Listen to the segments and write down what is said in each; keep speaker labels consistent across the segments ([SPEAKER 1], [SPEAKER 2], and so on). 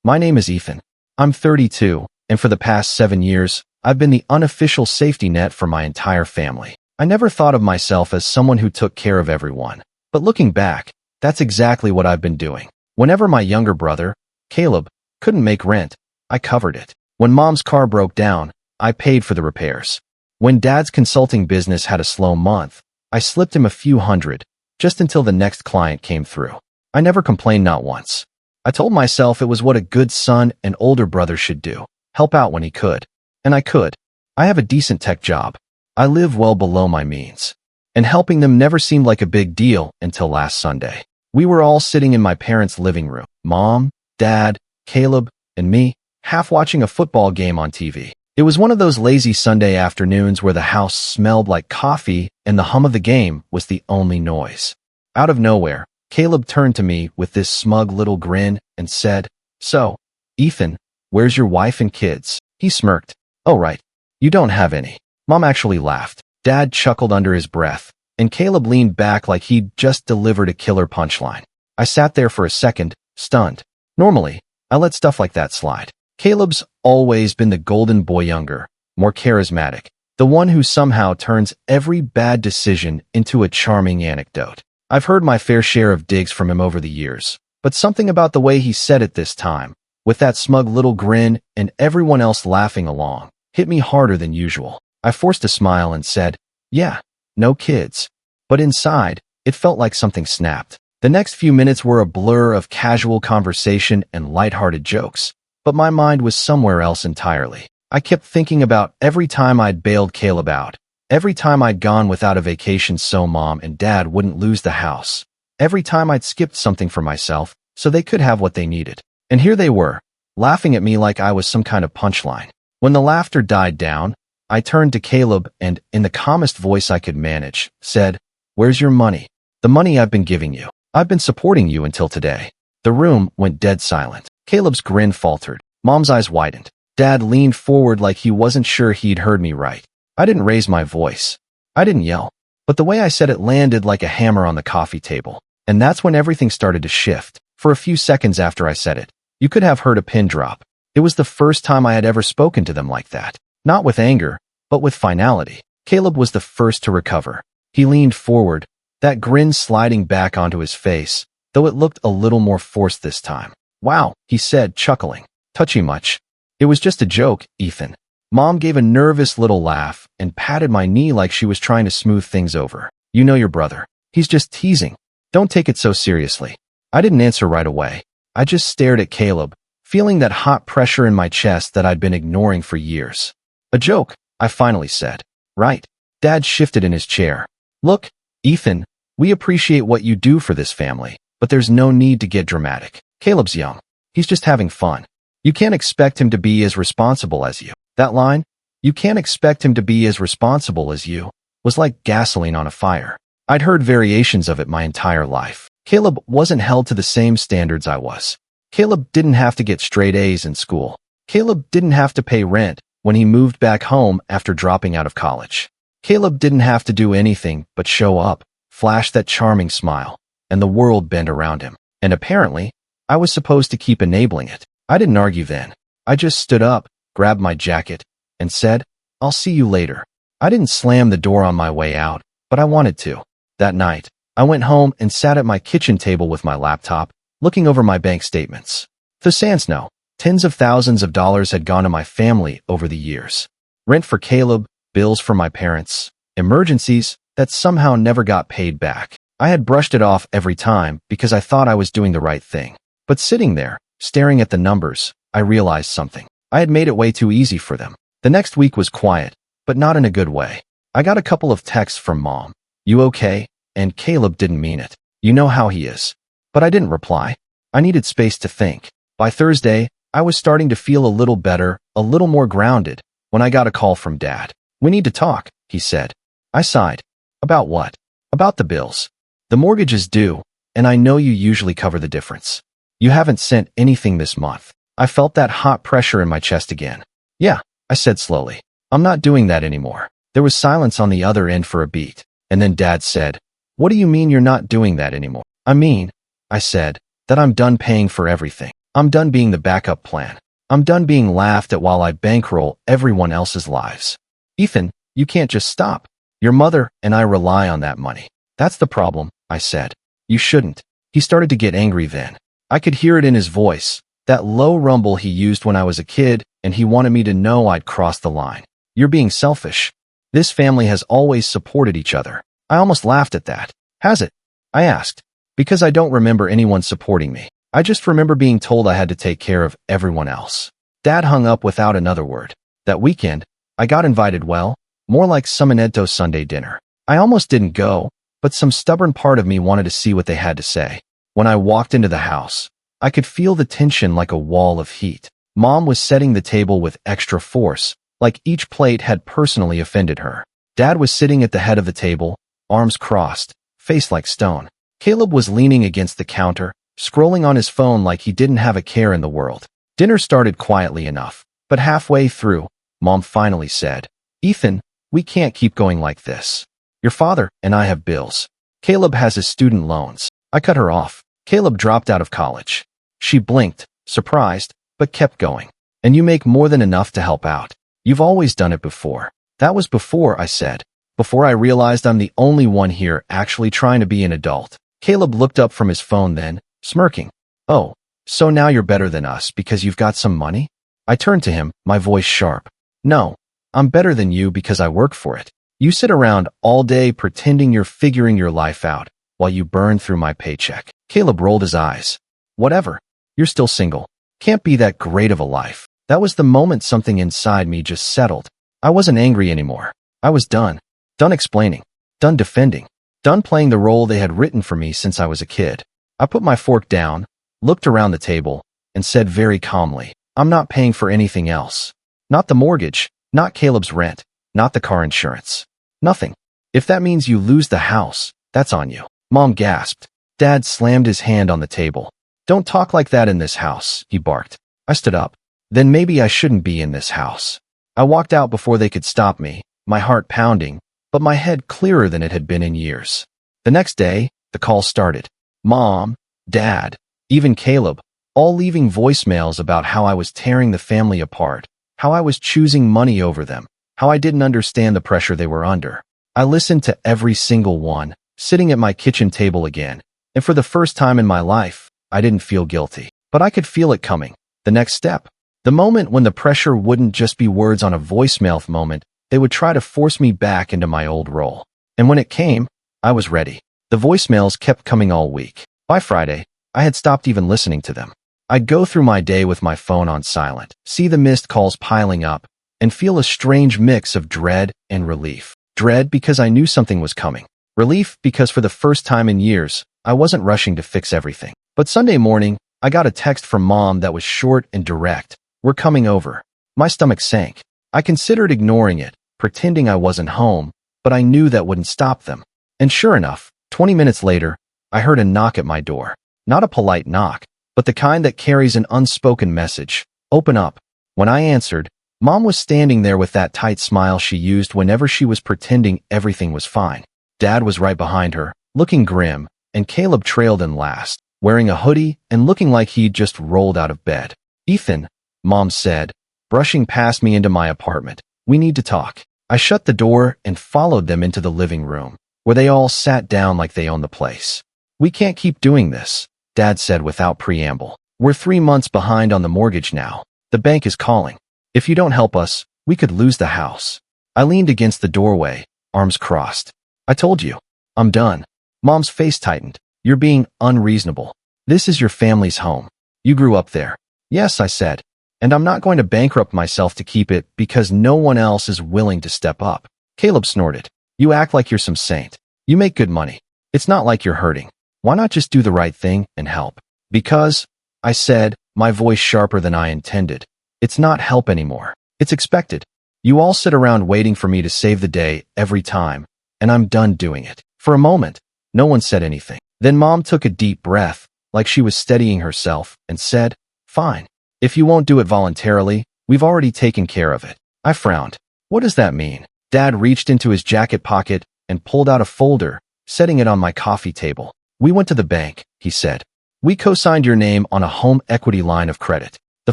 [SPEAKER 1] My name is Ethan. I'm 32, and for the past 7 years, I've been the unofficial safety net for my entire family. I never thought of myself as someone who took care of everyone. But looking back, that's exactly what I've been doing. Whenever my younger brother, Caleb, couldn't make rent, I covered it. When Mom's car broke down, I paid for the repairs. When Dad's consulting business had a slow month, I slipped him a few hundred, just until the next client came through. I never complained, not once. I told myself it was what a good son and older brother should do, help out when he could. And I could. I have a decent tech job. I live well below my means. And helping them never seemed like a big deal until last Sunday. We were all sitting in my parents' living room, Mom, Dad, Caleb, and me, half watching a football game on TV. It was one of those lazy Sunday afternoons where the house smelled like coffee and the hum of the game was the only noise. Out of nowhere, Caleb turned to me with this smug little grin and said, "So, Ethan, where's your wife and kids?" He smirked. "Oh right, you don't have any." Mom actually laughed. Dad chuckled under his breath, and Caleb leaned back like he'd just delivered a killer punchline. I sat there for a second, stunned. Normally, I let stuff like that slide. Caleb's always been the golden boy, younger, more charismatic, the one who somehow turns every bad decision into a charming anecdote. I've heard my fair share of digs from him over the years, but something about the way he said it this time, with that smug little grin and everyone else laughing along, hit me harder than usual. I forced a smile and said, "Yeah, no kids." But inside, it felt like something snapped. The next few minutes were a blur of casual conversation and lighthearted jokes, but my mind was somewhere else entirely. I kept thinking about every time I'd bailed Caleb out, every time I'd gone without a vacation so Mom and Dad wouldn't lose the house, every time I'd skipped something for myself so they could have what they needed. And here they were, laughing at me like I was some kind of punchline. When the laughter died down, I turned to Caleb and, in the calmest voice I could manage, said, "Where's your money?" "The money I've been giving you. I've been supporting you until today." The room went dead silent. Caleb's grin faltered. Mom's eyes widened. Dad leaned forward like he wasn't sure he'd heard me right. I didn't raise my voice. I didn't yell. But the way I said it landed like a hammer on the coffee table. And that's when everything started to shift. For a few seconds after I said it, you could have heard a pin drop. It was the first time I had ever spoken to them like that. Not with anger, but with finality. Caleb was the first to recover. He leaned forward, that grin sliding back onto his face, though it looked a little more forced this time. "Wow," he said, chuckling. "Touchy much?" "It was just a joke, Ethan." Mom gave a nervous little laugh and patted my knee like she was trying to smooth things over. "You know your brother. He's just teasing. Don't take it so seriously." I didn't answer right away. I just stared at Caleb, feeling that hot pressure in my chest that I'd been ignoring for years. "A joke," I finally said. "Right." Dad shifted in his chair. "Look, Ethan, we appreciate what you do for this family, but there's no need to get dramatic. Caleb's young. He's just having fun. You can't expect him to be as responsible as you." That line, "You can't expect him to be as responsible as you," was like gasoline on a fire. I'd heard variations of it my entire life. Caleb wasn't held to the same standards I was. Caleb didn't have to get straight A's in school. Caleb didn't have to pay rent when he moved back home after dropping out of college. Caleb didn't have to do anything but show up, flash that charming smile, and the world bent around him. And apparently, I was supposed to keep enabling it. I didn't argue then. I just stood up, grabbed my jacket, and said, "I'll see you later." I didn't slam the door on my way out, but I wanted to. That night, I went home and sat at my kitchen table with my laptop, looking over my bank statements. The sans no, tens of thousands of dollars had gone to my family over the years. Rent for Caleb, bills for my parents, emergencies that somehow never got paid back. I had brushed it off every time because I thought I was doing the right thing. But sitting there, staring at the numbers, I realized something. I had made it way too easy for them. The next week was quiet, but not in a good way. I got a couple of texts from Mom. "You okay?" And Caleb didn't mean it. You know how he is. But I didn't reply. I needed space to think. By Thursday, I was starting to feel a little better, a little more grounded, when I got a call from Dad. "We need to talk," he said. I sighed. "About what?" "About the bills. The mortgage is due, and I know you usually cover the difference. You haven't sent anything this month." I felt that hot pressure in my chest again. "Yeah," I said slowly. "I'm not doing that anymore." There was silence on the other end for a beat, and then Dad said, "What do you mean you're not doing that anymore?" "I mean," I said, "that I'm done paying for everything." I'm done being the backup plan. I'm done being laughed at while I bankroll everyone else's lives. Ethan, you can't just stop. Your mother and I rely on that money. That's the problem, I said. You shouldn't. He started to get angry then. I could hear it in his voice, that low rumble he used when I was a kid, and he wanted me to know I'd crossed the line. You're being selfish. This family has always supported each other. I almost laughed at that. Has it? I asked. Because I don't remember anyone supporting me. I just remember being told I had to take care of everyone else. Dad hung up without another word. That weekend, I got invited, well, more like Sumanento Sunday dinner. I almost didn't go, but some stubborn part of me wanted to see what they had to say. When I walked into the house, I could feel the tension like a wall of heat. Mom was setting the table with extra force, like each plate had personally offended her. Dad was sitting at the head of the table, arms crossed, face like stone. Caleb was leaning against the counter, scrolling on his phone like he didn't have a care in the world. Dinner started quietly enough, but halfway through, Mom finally said, "Ethan, we can't keep going like this. Your father and I have bills. Caleb has his student loans." I cut her off. Caleb dropped out of college. She blinked, surprised, but kept going. "And you make more than enough to help out. You've always done it before." "That was before," I said. "Before I realized I'm the only one here actually trying to be an adult." Caleb looked up from his phone then, smirking. "Oh, so now you're better than us because you've got some money?" I turned to him, my voice sharp. "No, I'm better than you because I work for it. You sit around all day pretending you're figuring your life out while you burn through my paycheck." Caleb rolled his eyes. "Whatever. You're still single. Can't be that great of a life." That was the moment something inside me just settled. I wasn't angry anymore. I was done. Done explaining. Done defending. Done playing the role they had written for me since I was a kid. I put my fork down, looked around the table, and said very calmly, "I'm not paying for anything else. Not the mortgage, not Caleb's rent, not the car insurance. Nothing. If that means you lose the house, that's on you." Mom gasped. Dad slammed his hand on the table. "Don't talk like that in this house," he barked. I stood up. "Then maybe I shouldn't be in this house." I walked out before they could stop me, my heart pounding, but my head clearer than it had been in years. The next day, the calls started. Mom, Dad, even Caleb, all leaving voicemails about how I was tearing the family apart, how I was choosing money over them, how I didn't understand the pressure they were under. I listened to every single one, sitting at my kitchen table again, and for the first time in my life, I didn't feel guilty. But I could feel it coming. The next step. The moment when the pressure wouldn't just be words on a voicemail moment, they would try to force me back into my old role. And when it came, I was ready. The voicemails kept coming all week. By Friday, I had stopped even listening to them. I'd go through my day with my phone on silent, see the missed calls piling up, and feel a strange mix of dread and relief. Dread because I knew something was coming. Relief because for the first time in years, I wasn't rushing to fix everything. But Sunday morning, I got a text from Mom that was short and direct. "We're coming over." My stomach sank. I considered ignoring it, pretending I wasn't home, but I knew that wouldn't stop them. And sure enough, 20 minutes later, I heard a knock at my door. Not a polite knock, but the kind that carries an unspoken message. "Open up." When I answered, Mom was standing there with that tight smile she used whenever she was pretending everything was fine. Dad was right behind her, looking grim, and Caleb trailed in last, wearing a hoodie and looking like he'd just rolled out of bed. "Ethan," Mom said, brushing past me into my apartment, "we need to talk." I shut the door and followed them into the living room, where they all sat down like they owned the place. "We can't keep doing this," Dad said without preamble. "We're 3 months behind on the mortgage now. The bank is calling. If you don't help us, we could lose the house." I leaned against the doorway, arms crossed. "I told you. I'm done." Mom's face tightened. "You're being unreasonable. This is your family's home. You grew up there." "Yes," I said. "And I'm not going to bankrupt myself to keep it because no one else is willing to step up." Caleb snorted. "You act like you're some saint. You make good money. It's not like you're hurting. Why not just do the right thing and help?" "Because," I said, my voice sharper than I intended, "it's not help anymore. It's expected. You all sit around waiting for me to save the day every time, and I'm done doing it." For a moment, no one said anything. Then Mom took a deep breath, like she was steadying herself, and said, "Fine. If you won't do it voluntarily, we've already taken care of it." I frowned. "What does that mean?" Dad reached into his jacket pocket and pulled out a folder, setting it on my coffee table. "We went to the bank," he said. We co-signed your name on a home equity line of credit. The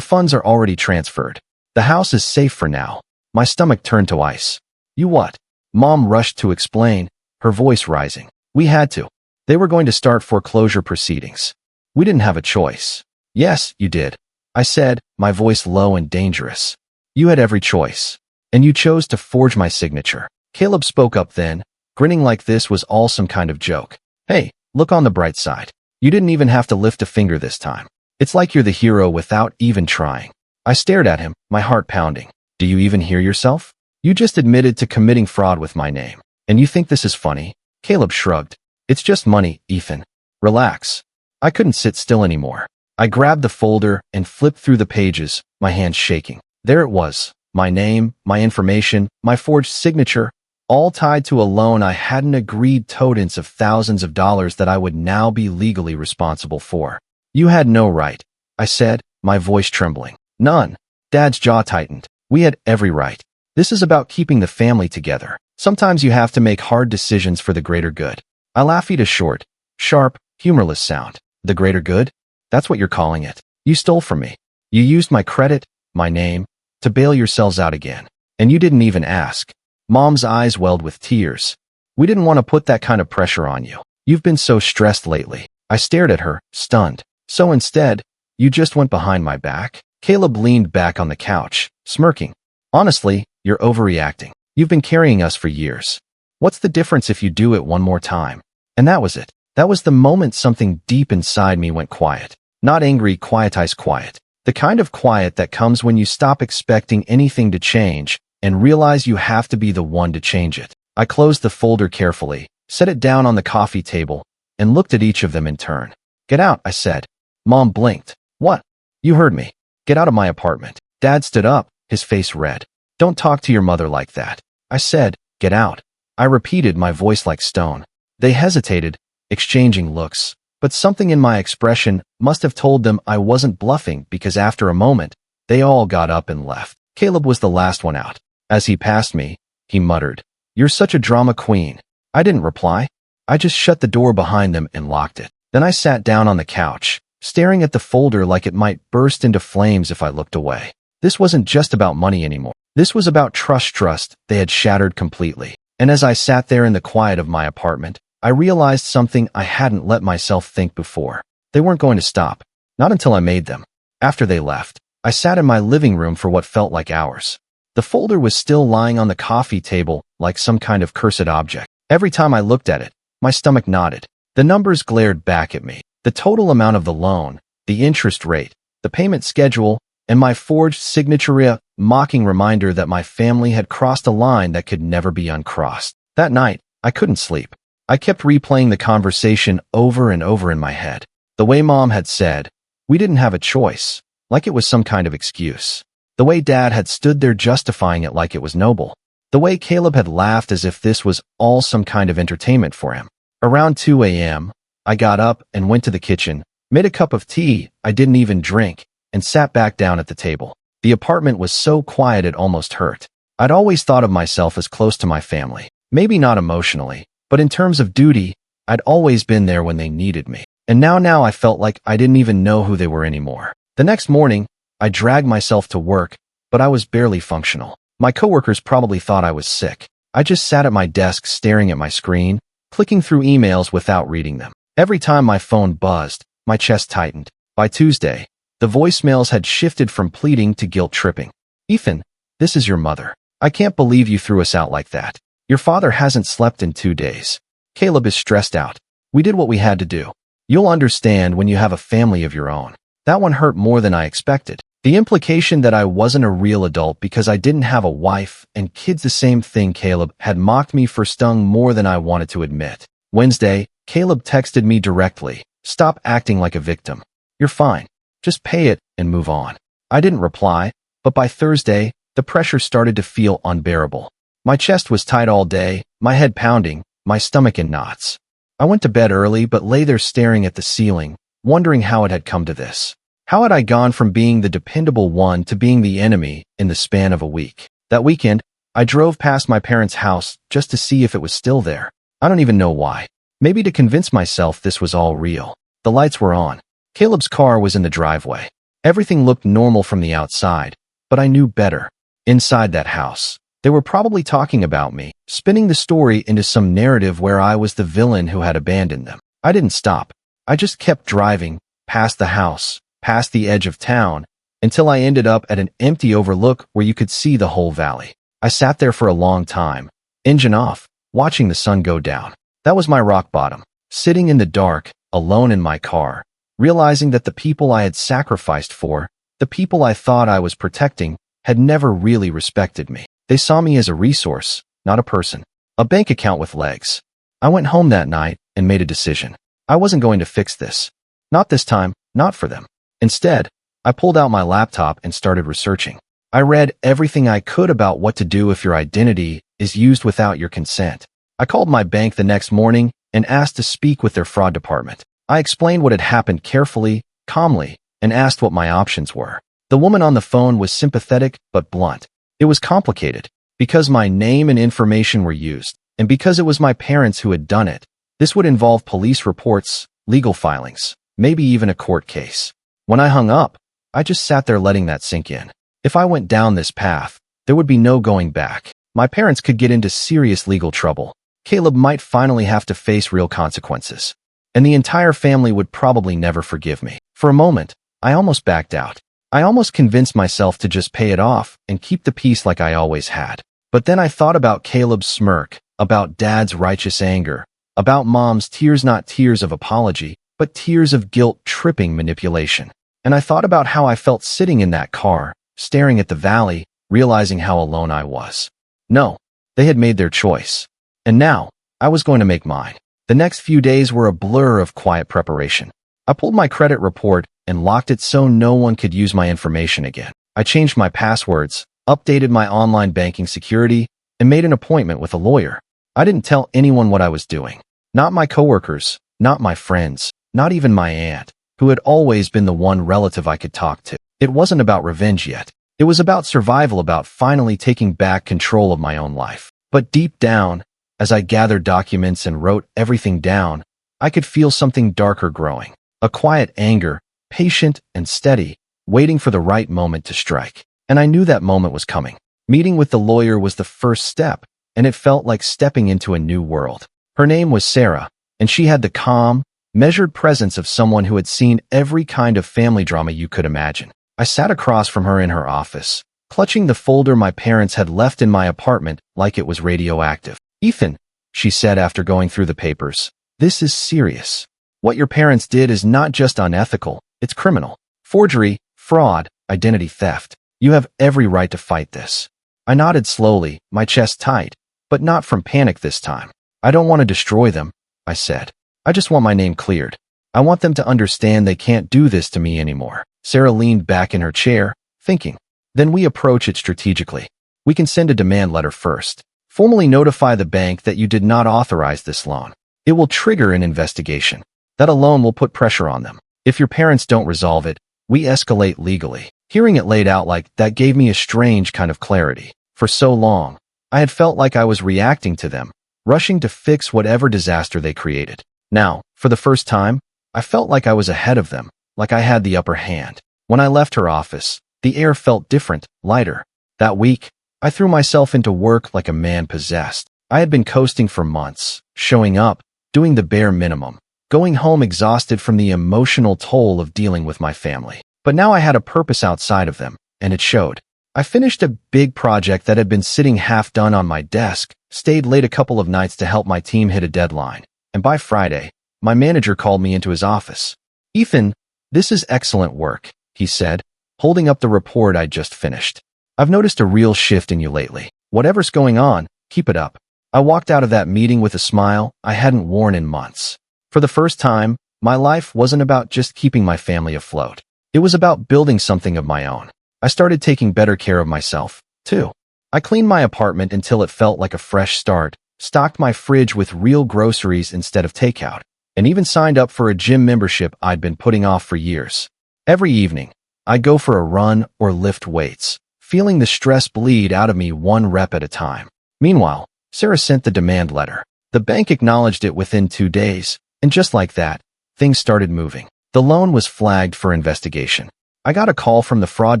[SPEAKER 1] funds are already transferred. The house is safe for now. My stomach turned to ice. You what? Mom rushed to explain, her voice rising. We had to. They were going to start foreclosure proceedings. We didn't have a choice. Yes, you did. I said, my voice low and dangerous. You had every choice. And you chose to forge my signature. Caleb spoke up then, grinning like this was all some kind of joke. Hey, look on the bright side. You didn't even have to lift a finger this time. It's like you're the hero without even trying. I stared at him, my heart pounding. Do you even hear yourself? You just admitted to committing fraud with my name. And you think this is funny? Caleb shrugged. It's just money, Ethan. Relax. I couldn't sit still anymore. I grabbed the folder and flipped through the pages, my hands shaking. There it was. My name, my information, my forged signature, all tied to a loan I hadn't agreed totents of thousands of dollars that I would now be legally responsible for. You had no right, I said, my voice trembling. None. Dad's jaw tightened. We had every right. This is about keeping the family together. Sometimes you have to make hard decisions for the greater good. I laughed a short, sharp, humorless sound. The greater good? That's what you're calling it. You stole from me. You used my credit, my name, to bail yourselves out again. And you didn't even ask. Mom's eyes welled with tears. We didn't want to put that kind of pressure on you. You've been so stressed lately. I stared at her, stunned. So instead, you just went behind my back? Caleb leaned back on the couch, smirking. Honestly, you're overreacting. You've been carrying us for years. What's the difference if you do it one more time? And that was it. That was the moment something deep inside me went quiet. Not angry, quietized quiet. The kind of quiet that comes when you stop expecting anything to change and realize you have to be the one to change it. I closed the folder carefully, set it down on the coffee table, and looked at each of them in turn. Get out, I said. Mom blinked. What? You heard me. Get out of my apartment. Dad stood up, his face red. Don't talk to your mother like that. I said, get out. I repeated, my voice like stone. They hesitated, exchanging looks, but something in my expression must have told them I wasn't bluffing because after a moment, they all got up and left. Caleb was the last one out. As he passed me, he muttered, "You're such a drama queen." I didn't reply. I just shut the door behind them and locked it. Then I sat down on the couch, staring at the folder like it might burst into flames if I looked away. This wasn't just about money anymore. This was about trust they had shattered completely. And as I sat there in the quiet of my apartment, I realized something I hadn't let myself think before. They weren't going to stop. Not until I made them. After they left, I sat in my living room for what felt like hours. The folder was still lying on the coffee table like some kind of cursed object. Every time I looked at it, my stomach knotted. The numbers glared back at me. The total amount of the loan, the interest rate, the payment schedule, and my forged signature, a mocking reminder that my family had crossed a line that could never be uncrossed. That night, I couldn't sleep. I kept replaying the conversation over and over in my head. The way Mom had said, we didn't have a choice, like it was some kind of excuse. The way Dad had stood there justifying it like it was noble. The way Caleb had laughed as if this was all some kind of entertainment for him. Around 2 a.m., I got up and went to the kitchen, made a cup of tea I didn't even drink, and sat back down at the table. The apartment was so quiet it almost hurt. I'd always thought of myself as close to my family. Maybe not emotionally, but in terms of duty, I'd always been there when they needed me. And now I felt like I didn't even know who they were anymore. The next morning, I dragged myself to work, but I was barely functional. My coworkers probably thought I was sick. I just sat at my desk staring at my screen, clicking through emails without reading them. Every time my phone buzzed, my chest tightened. By Tuesday, the voicemails had shifted from pleading to guilt-tripping. Ethan, this is your mother. I can't believe you threw us out like that. Your father hasn't slept in 2 days. Caleb is stressed out. We did what we had to do. You'll understand when you have a family of your own. That one hurt more than I expected. The implication that I wasn't a real adult because I didn't have a wife and kids, the same thing Caleb had mocked me for, stung more than I wanted to admit. Wednesday, Caleb texted me directly. Stop acting like a victim. You're fine. Just pay it and move on. I didn't reply, but by Thursday, the pressure started to feel unbearable. My chest was tight all day, my head pounding, my stomach in knots. I went to bed early but lay there staring at the ceiling, wondering how it had come to this. How had I gone from being the dependable one to being the enemy in the span of a week? That weekend, I drove past my parents' house just to see if it was still there. I don't even know why. Maybe to convince myself this was all real. The lights were on. Caleb's car was in the driveway. Everything looked normal from the outside, but I knew better. Inside that house, they were probably talking about me, spinning the story into some narrative where I was the villain who had abandoned them. I didn't stop. I just kept driving, past the house, past the edge of town, until I ended up at an empty overlook where you could see the whole valley. I sat there for a long time, engine off, watching the sun go down. That was my rock bottom, sitting in the dark, alone in my car, realizing that the people I had sacrificed for, the people I thought I was protecting, had never really respected me. They saw me as a resource, not a person. A bank account with legs. I went home that night and made a decision. I wasn't going to fix this. Not this time, not for them. Instead, I pulled out my laptop and started researching. I read everything I could about what to do if your identity is used without your consent. I called my bank the next morning and asked to speak with their fraud department. I explained what had happened carefully, calmly, and asked what my options were. The woman on the phone was sympathetic but blunt. It was complicated. Because my name and information were used, and because it was my parents who had done it, this would involve police reports, legal filings, maybe even a court case. When I hung up, I just sat there letting that sink in. If I went down this path, there would be no going back. My parents could get into serious legal trouble. Caleb might finally have to face real consequences. And the entire family would probably never forgive me. For a moment, I almost backed out. I almost convinced myself to just pay it off and keep the peace like I always had. But then I thought about Caleb's smirk, about Dad's righteous anger, about Mom's tears, not tears of apology, but tears of guilt-tripping manipulation. And I thought about how I felt sitting in that car, staring at the valley, realizing how alone I was. No, they had made their choice. And now, I was going to make mine. The next few days were a blur of quiet preparation. I pulled my credit report and locked it so no one could use my information again. I changed my passwords, updated my online banking security, and made an appointment with a lawyer. I didn't tell anyone what I was doing. Not my coworkers, not my friends, not even my aunt, who had always been the one relative I could talk to. It wasn't about revenge yet. It was about survival, about finally taking back control of my own life. But deep down, as I gathered documents and wrote everything down, I could feel something darker growing. A quiet anger, patient and steady, waiting for the right moment to strike. And I knew that moment was coming. Meeting with the lawyer was the first step, and it felt like stepping into a new world. Her name was Sarah, and she had the calm, measured presence of someone who had seen every kind of family drama you could imagine. I sat across from her in her office, clutching the folder my parents had left in my apartment like it was radioactive. "Ethan," she said after going through the papers, "this is serious. What your parents did is not just unethical, it's criminal. Forgery, fraud, identity theft. You have every right to fight this." I nodded slowly, my chest tight, but not from panic this time. "I don't want to destroy them," I said. "I just want my name cleared. I want them to understand they can't do this to me anymore." Sarah leaned back in her chair, thinking. "Then we approach it strategically. We can send a demand letter first. Formally notify the bank that you did not authorize this loan. It will trigger an investigation. That alone will put pressure on them. If your parents don't resolve it, we escalate legally." Hearing it laid out like that gave me a strange kind of clarity. For so long, I had felt like I was reacting to them, rushing to fix whatever disaster they created. Now, for the first time, I felt like I was ahead of them, like I had the upper hand. When I left her office, the air felt different, lighter. That week, I threw myself into work like a man possessed. I had been coasting for months, showing up, doing the bare minimum, going home exhausted from the emotional toll of dealing with my family. But now I had a purpose outside of them, and it showed. I finished a big project that had been sitting half done on my desk, stayed late a couple of nights to help my team hit a deadline, and by Friday, my manager called me into his office. "Ethan, this is excellent work," he said, holding up the report I'd just finished. "I've noticed a real shift in you lately. Whatever's going on, keep it up." I walked out of that meeting with a smile I hadn't worn in months. For the first time, my life wasn't about just keeping my family afloat. It was about building something of my own. I started taking better care of myself, too. I cleaned my apartment until it felt like a fresh start, stocked my fridge with real groceries instead of takeout, and even signed up for a gym membership I'd been putting off for years. Every evening, I'd go for a run or lift weights, feeling the stress bleed out of me one rep at a time. Meanwhile, Sarah sent the demand letter. The bank acknowledged it within 2 days, and just like that, things started moving. The loan was flagged for investigation. I got a call from the fraud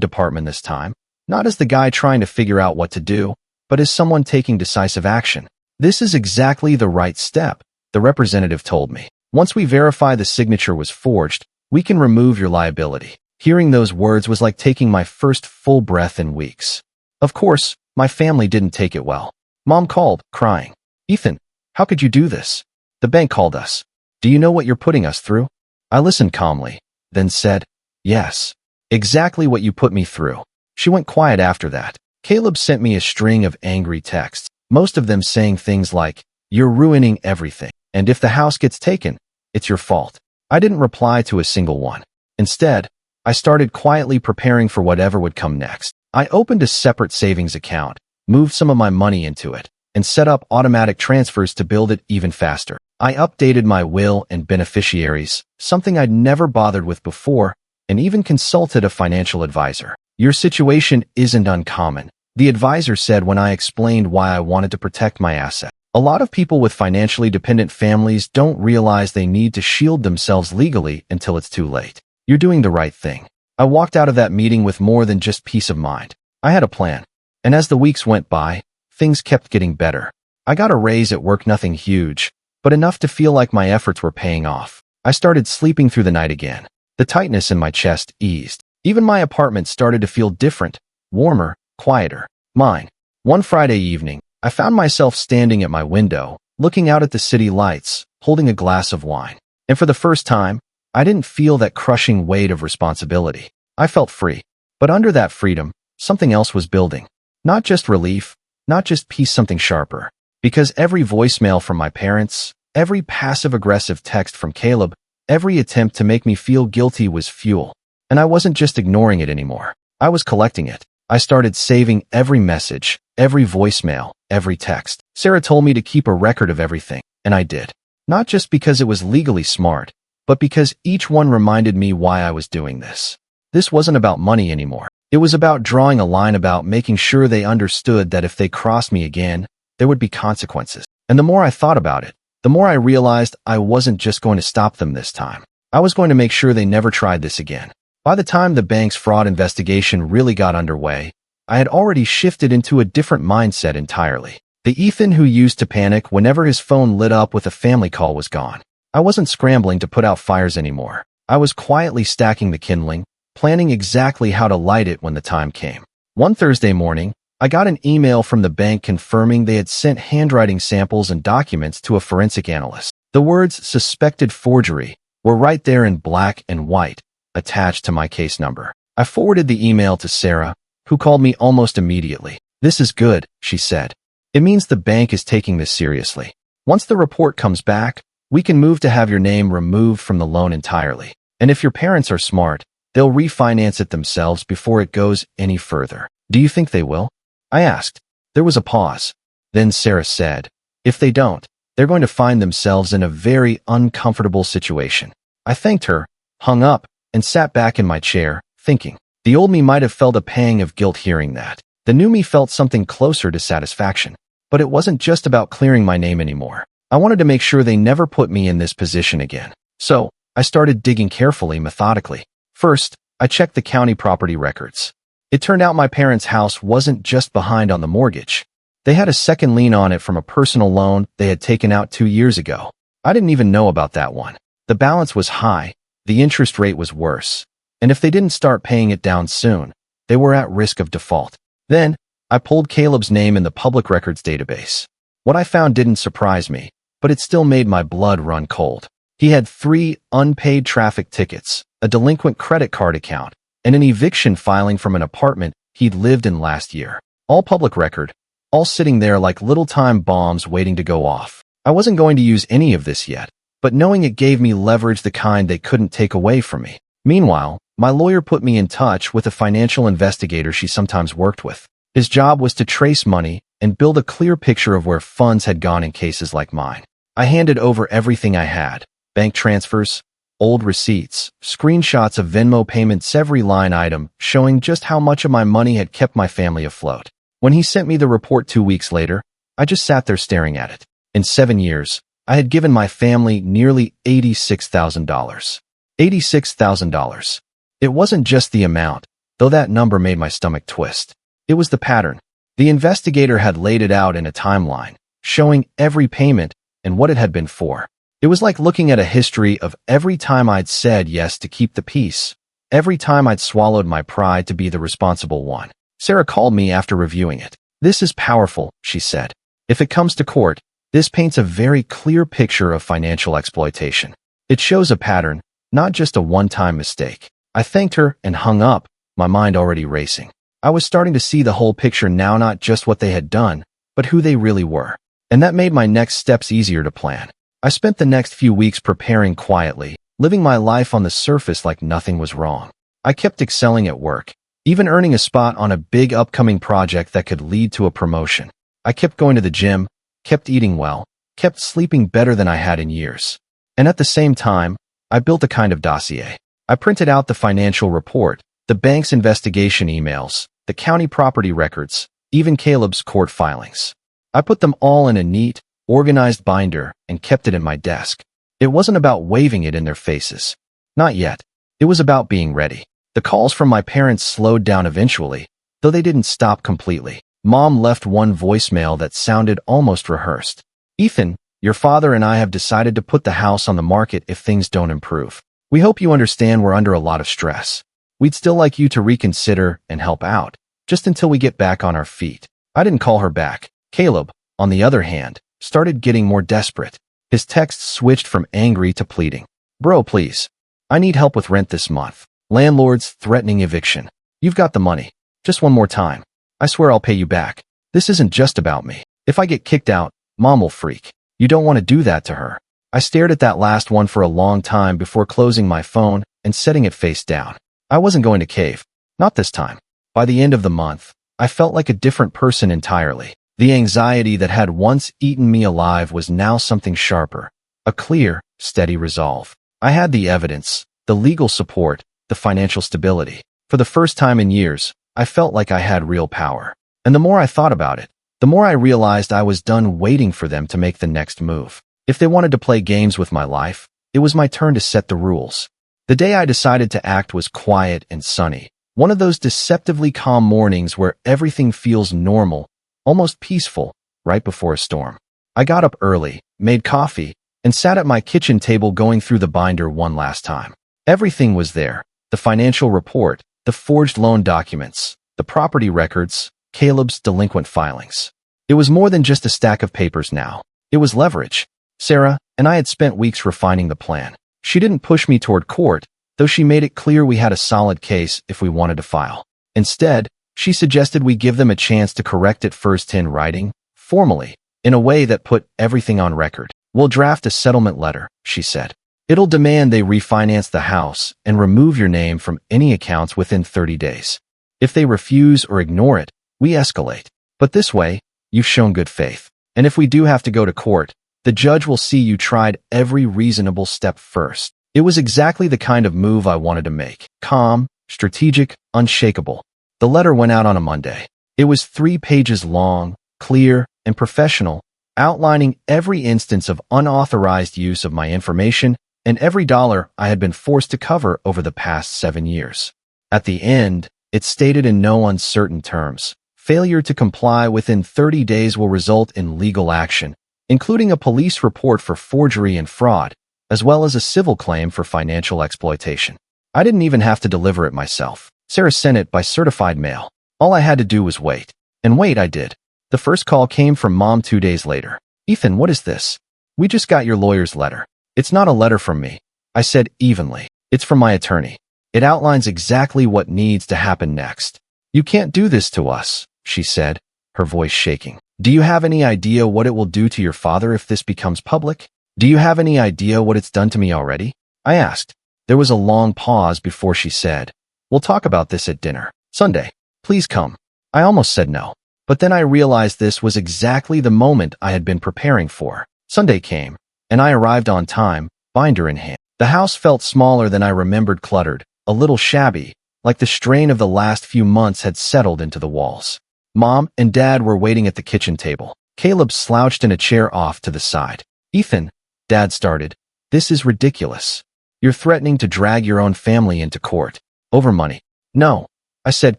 [SPEAKER 1] department this time, not as the guy trying to figure out what to do, but as someone taking decisive action. This is exactly the right step, the representative told me. Once we verify the signature was forged, we can remove your liability. Hearing those words was like taking my first full breath in weeks. Of course, my family didn't take it well. Mom called, crying. "Ethan, how could you do this? The bank called us. Do you know what you're putting us through?" I listened calmly, then said, "Yes, exactly what you put me through." She went quiet after that. Caleb sent me a string of angry texts, most of them saying things like, "You're ruining everything, and if the house gets taken, it's your fault." I didn't reply to a single one. Instead, I started quietly preparing for whatever would come next. I opened a separate savings account, moved some of my money into it, and set up automatic transfers to build it even faster. I updated my will and beneficiaries, something I'd never bothered with before, and even consulted a financial advisor. "Your situation isn't uncommon," the advisor said when I explained why I wanted to protect my asset. "A lot of people with financially dependent families don't realize they need to shield themselves legally until it's too late. You're doing the right thing." I walked out of that meeting with more than just peace of mind. I had a plan. And as the weeks went by, things kept getting better. I got a raise at work, nothing huge, but enough to feel like my efforts were paying off. I started sleeping through the night again. The tightness in my chest eased. Even my apartment started to feel different, warmer, quieter. Mine. One Friday evening, I found myself standing at my window, looking out at the city lights, holding a glass of wine. And for the first time, I didn't feel that crushing weight of responsibility. I felt free. But under that freedom, something else was building. Not just relief, not just peace, something sharper. Because every voicemail from my parents, every passive-aggressive text from Caleb, every attempt to make me feel guilty was fuel. And I wasn't just ignoring it anymore. I was collecting it. I started saving every message, every voicemail, every text. Sarah told me to keep a record of everything, and I did. Not just because it was legally smart, but because each one reminded me why I was doing this. This wasn't about money anymore. It was about drawing a line, about making sure they understood that if they crossed me again, there would be consequences. And the more I thought about it, the more I realized I wasn't just going to stop them this time. I was going to make sure they never tried this again. By the time the bank's fraud investigation really got underway, I had already shifted into a different mindset entirely. The Ethan who used to panic whenever his phone lit up with a family call was gone. I wasn't scrambling to put out fires anymore. I was quietly stacking the kindling, planning exactly how to light it when the time came. One Thursday morning, I got an email from the bank confirming they had sent handwriting samples and documents to a forensic analyst. The words "suspected forgery" were right there in black and white, attached to my case number. I forwarded the email to Sarah, who called me almost immediately. "This is good," she said. "It means the bank is taking this seriously. Once the report comes back, we can move to have your name removed from the loan entirely. And if your parents are smart, they'll refinance it themselves before it goes any further." "Do you think they will?" I asked. There was a pause. Then Sarah said, "If they don't, they're going to find themselves in a very uncomfortable situation." I thanked her, hung up, and sat back in my chair, thinking. The old me might have felt a pang of guilt hearing that. The new me felt something closer to satisfaction. But it wasn't just about clearing my name anymore. I wanted to make sure they never put me in this position again. So, I started digging carefully, methodically. First, I checked the county property records. It turned out my parents' house wasn't just behind on the mortgage. They had a second lien on it from a personal loan they had taken out 2 years ago. I didn't even know about that one. The balance was high, the interest rate was worse, and if they didn't start paying it down soon, they were at risk of default. Then, I pulled Caleb's name in the public records database. What I found didn't surprise me, but it still made my blood run cold. He had 3 unpaid traffic tickets, a delinquent credit card account, and an eviction filing from an apartment he'd lived in last year. All public record, all sitting there like little time bombs waiting to go off. I wasn't going to use any of this yet, but knowing it gave me leverage, the kind they couldn't take away from me. Meanwhile, my lawyer put me in touch with a financial investigator she sometimes worked with. His job was to trace money and build a clear picture of where funds had gone in cases like mine. I handed over everything I had: bank transfers, old receipts, screenshots of Venmo payments, every line item showing just how much of my money had kept my family afloat. When he sent me the report 2 weeks later, I just sat there staring at it. In 7 years, I had given my family nearly $86,000. $86,000. It wasn't just the amount, though that number made my stomach twist. It was the pattern. The investigator had laid it out in a timeline, showing every payment and what it had been for. It was like looking at a history of every time I'd said yes to keep the peace, every time I'd swallowed my pride to be the responsible one. Sarah called me after reviewing it. "This is powerful," she said. "If it comes to court, this paints a very clear picture of financial exploitation. It shows a pattern, not just a one-time mistake." I thanked her and hung up, my mind already racing. I was starting to see the whole picture now, not just what they had done, but who they really were. And that made my next steps easier to plan. I spent the next few weeks preparing quietly, living my life on the surface like nothing was wrong. I kept excelling at work, even earning a spot on a big upcoming project that could lead to a promotion. I kept going to the gym, kept eating well, kept sleeping better than I had in years. And at the same time, I built a kind of dossier. I printed out the financial report, the bank's investigation emails, the county property records, even Caleb's court filings. I put them all in a neat, organized binder and kept it in my desk. It wasn't about waving it in their faces. Not yet. It was about being ready. The calls from my parents slowed down eventually, though they didn't stop completely. Mom left one voicemail that sounded almost rehearsed. "Ethan, your father and I have decided to put the house on the market if things don't improve. We hope you understand we're under a lot of stress. We'd still like you to reconsider and help out, just until we get back on our feet." I didn't call her back. Caleb, on the other hand, started getting more desperate. His texts switched from angry to pleading. "Bro, please. I need help with rent this month. Landlord's threatening eviction. You've got the money. Just one more time. I swear I'll pay you back. This isn't just about me. If I get kicked out, Mom will freak. You don't want to do that to her." I stared at that last one for a long time before closing my phone and setting it face down. I wasn't going to cave. Not this time. By the end of the month, I felt like a different person entirely. The anxiety that had once eaten me alive was now something sharper. A clear, steady resolve. I had the evidence, the legal support, the financial stability. For the first time in years, I felt like I had real power. And the more I thought about it, the more I realized I was done waiting for them to make the next move. If they wanted to play games with my life, it was my turn to set the rules. The day I decided to act was quiet and sunny. One of those deceptively calm mornings where everything feels normal, almost peaceful, right before a storm. I got up early, made coffee, and sat at my kitchen table going through the binder one last time. Everything was there. The financial report, the forged loan documents, the property records, Caleb's delinquent filings. It was more than just a stack of papers now. It was leverage. Sarah and I had spent weeks refining the plan. She didn't push me toward court, though she made it clear we had a solid case if we wanted to file. Instead, she suggested we give them a chance to correct it first in writing, formally, in a way that put everything on record. "We'll draft a settlement letter," she said. "It'll demand they refinance the house and remove your name from any accounts within 30 days. If they refuse or ignore it, we escalate. But this way, you've shown good faith. And if we do have to go to court, the judge will see you tried every reasonable step first." It was exactly the kind of move I wanted to make. Calm, strategic, unshakable. The letter went out on a Monday. It was 3 pages long, clear, and professional, outlining every instance of unauthorized use of my information and every dollar I had been forced to cover over the past 7 years. At the end, it stated in no uncertain terms, failure to comply within 30 days will result in legal action, including a police report for forgery and fraud, as well as a civil claim for financial exploitation. I didn't even have to deliver it myself. Sarah sent it by certified mail. All I had to do was wait. And wait, I did. The first call came from Mom 2 days later. "Ethan, what is this? We just got your lawyer's letter." "It's not a letter from me," I said evenly. "It's from my attorney. It outlines exactly what needs to happen next." "You can't do this to us," she said, her voice shaking. "Do you have any idea what it will do to your father if this becomes public? Do you have any idea what it's done to me already?" I asked. There was a long pause before she said, "We'll talk about this at dinner. Sunday. Please come." I almost said no. But then I realized this was exactly the moment I had been preparing for. Sunday came, and I arrived on time, binder in hand. The house felt smaller than I remembered, cluttered, a little shabby, like the strain of the last few months had settled into the walls. Mom and Dad were waiting at the kitchen table. Caleb slouched in a chair off to the side. "Ethan," Dad started, "this is ridiculous." You're threatening to drag your own family into court. Over money. No, I said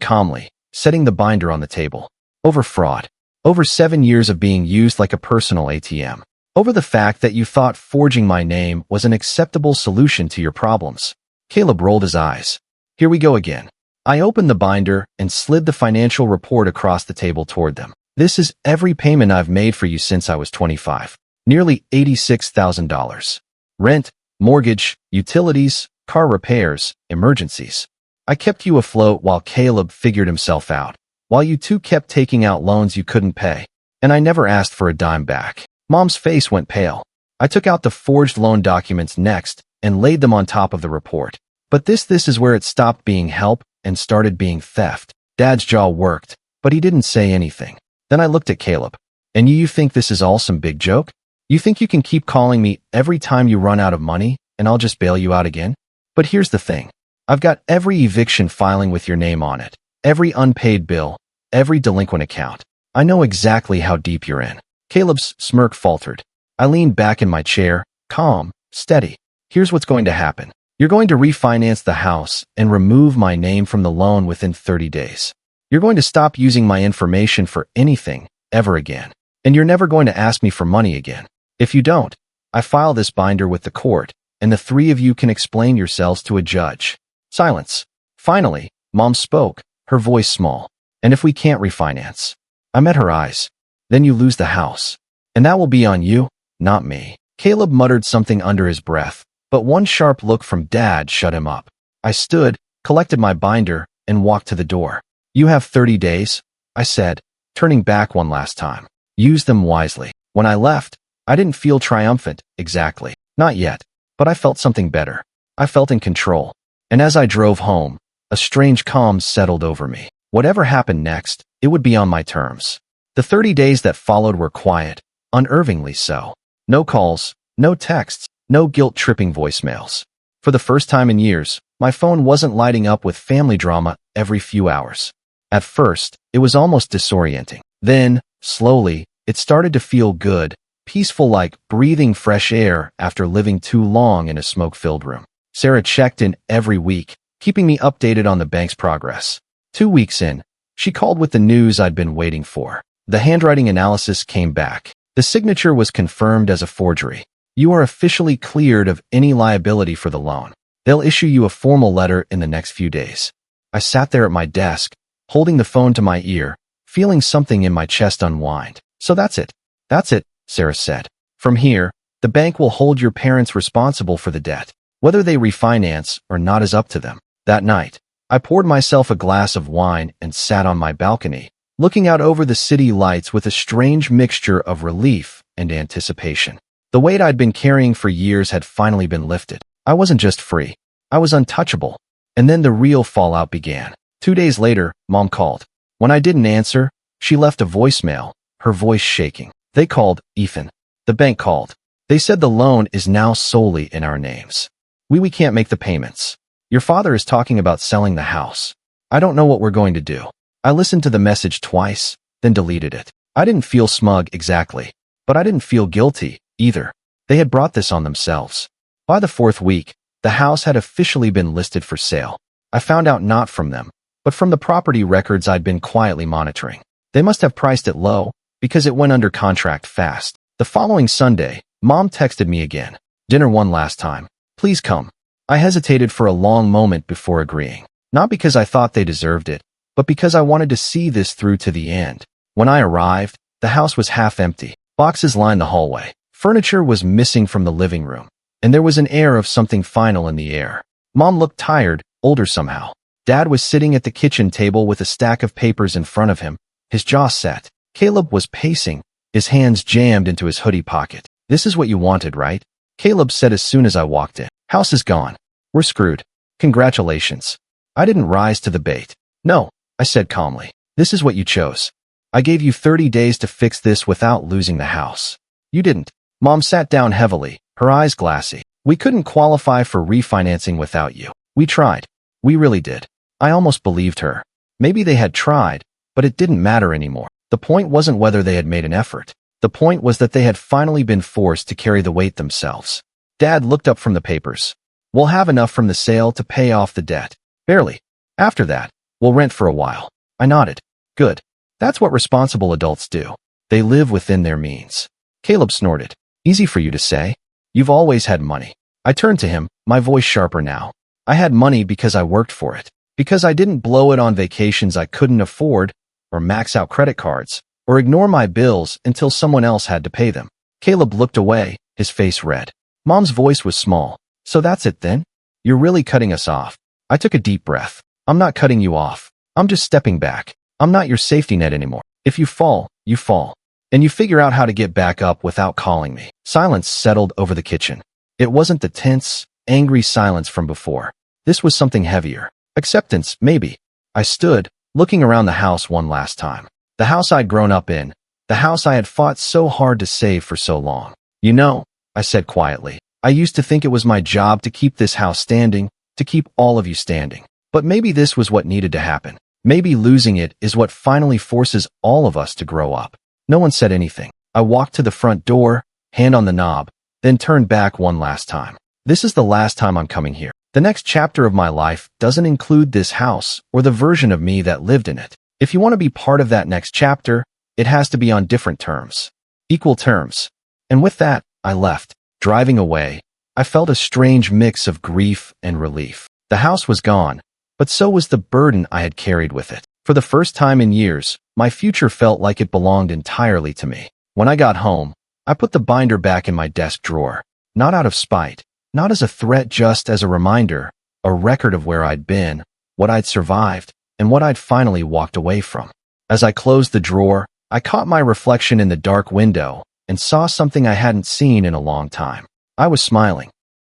[SPEAKER 1] calmly, setting the binder on the table. Over fraud. Over 7 years of being used like a personal ATM. Over the fact that you thought forging my name was an acceptable solution to your problems. Caleb rolled his eyes. Here we go again. I opened the binder and slid the financial report across the table toward them. This is every payment I've made for you since I was 25. Nearly $86,000. Rent, mortgage, utilities, car repairs, emergencies. I kept you afloat while Caleb figured himself out, while you two kept taking out loans you couldn't pay, and I never asked for a dime back. Mom's face went pale. I took out the forged loan documents next and laid them on top of the report. But this is where it stopped being help and started being theft. Dad's jaw worked, but he didn't say anything. Then I looked at Caleb. And you think this is all some big joke? You think you can keep calling me every time you run out of money and I'll just bail you out again? But here's the thing. I've got every eviction filing with your name on it, every unpaid bill, every delinquent account. I know exactly how deep you're in. Caleb's smirk faltered. I leaned back in my chair, calm, steady. Here's what's going to happen. You're going to refinance the house and remove my name from the loan within 30 days. You're going to stop using my information for anything, ever again. And you're never going to ask me for money again. If you don't, I file this binder with the court, and the three of you can explain yourselves to a judge. Silence. Finally, Mom spoke, her voice small. And if we can't refinance? I met her eyes. Then you lose the house. And that will be on you, not me. Caleb muttered something under his breath, but one sharp look from Dad shut him up. I stood, collected my binder, and walked to the door. You have 30 days, I said, turning back one last time. Use them wisely. When I left, I didn't feel triumphant, exactly. Not yet. But I felt something better. I felt in control. And as I drove home, a strange calm settled over me. Whatever happened next, it would be on my terms. The 30 days that followed were quiet, unnervingly so. No calls, no texts, no guilt-tripping voicemails. For the first time in years, my phone wasn't lighting up with family drama every few hours. At first, it was almost disorienting. Then, slowly, it started to feel good, peaceful, like breathing fresh air after living too long in a smoke-filled room. Sarah checked in every week, keeping me updated on the bank's progress. 2 weeks in, she called with the news I'd been waiting for. The handwriting analysis came back. The signature was confirmed as a forgery. You are officially cleared of any liability for the loan. They'll issue you a formal letter in the next few days. I sat there at my desk, holding the phone to my ear, feeling something in my chest unwind. So that's it. That's it, Sarah said. From here, the bank will hold your parents responsible for the debt. Whether they refinance or not is up to them. That night, I poured myself a glass of wine and sat on my balcony, looking out over the city lights with a strange mixture of relief and anticipation. The weight I'd been carrying for years had finally been lifted. I wasn't just free. I was untouchable. And then the real fallout began. 2 days later, Mom called. When I didn't answer, she left a voicemail, her voice shaking. They called, Ethan. The bank called. They said the loan is now solely in our names. We can't make the payments. Your father is talking about selling the house. I don't know what we're going to do. I listened to the message twice, then deleted it. I didn't feel smug exactly, but I didn't feel guilty either. They had brought this on themselves. By the 4th week, the house had officially been listed for sale. I found out not from them, but from the property records I'd been quietly monitoring. They must have priced it low, because it went under contract fast. The following Sunday, Mom texted me again. Dinner one last time. Please come. I hesitated for a long moment before agreeing. Not because I thought they deserved it, but because I wanted to see this through to the end. When I arrived, the house was half empty. Boxes lined the hallway. Furniture was missing from the living room, and there was an air of something final in the air. Mom looked tired, older somehow. Dad was sitting at the kitchen table with a stack of papers in front of him, his jaw set. Caleb was pacing, his hands jammed into his hoodie pocket. This is what you wanted, right? Caleb said as soon as I walked in. House is gone. We're screwed. Congratulations. I didn't rise to the bait. No, I said calmly. This is what you chose. I gave you 30 days to fix this without losing the house. You didn't. Mom sat down heavily, her eyes glassy. We couldn't qualify for refinancing without you. We tried. We really did. I almost believed her. Maybe they had tried, but it didn't matter anymore. The point wasn't whether they had made an effort. The point was that they had finally been forced to carry the weight themselves. Dad looked up from the papers. We'll have enough from the sale to pay off the debt. Barely. After that, we'll rent for a while. I nodded. Good. That's what responsible adults do. They live within their means. Caleb snorted. Easy for you to say. You've always had money. I turned to him, my voice sharper now. I had money because I worked for it. Because I didn't blow it on vacations I couldn't afford, or max out credit cards, or ignore my bills until someone else had to pay them. Caleb looked away, his face red. Mom's voice was small. So that's it then? You're really cutting us off. I took a deep breath. I'm not cutting you off. I'm just stepping back. I'm not your safety net anymore. If you fall, you fall. And you figure out how to get back up without calling me. Silence settled over the kitchen. It wasn't the tense, angry silence from before. This was something heavier. Acceptance, maybe. I stood, looking around the house one last time. The house I'd grown up in. The house I had fought so hard to save for so long. You know, I said quietly, I used to think it was my job to keep this house standing, to keep all of you standing. But maybe this was what needed to happen. Maybe losing it is what finally forces all of us to grow up. No one said anything. I walked to the front door, hand on the knob, then turned back one last time. This is the last time I'm coming here. The next chapter of my life doesn't include this house or the version of me that lived in it. If you want to be part of that next chapter, it has to be on different terms. Equal terms. And with that, I left. Driving away, I felt a strange mix of grief and relief. The house was gone, but so was the burden I had carried with it. For the first time in years, my future felt like it belonged entirely to me. When I got home, I put the binder back in my desk drawer. Not out of spite, not as a threat, just as a reminder, a record of where I'd been, what I'd survived, and what I'd finally walked away from. As I closed the drawer, I caught my reflection in the dark window and saw something I hadn't seen in a long time. I was smiling.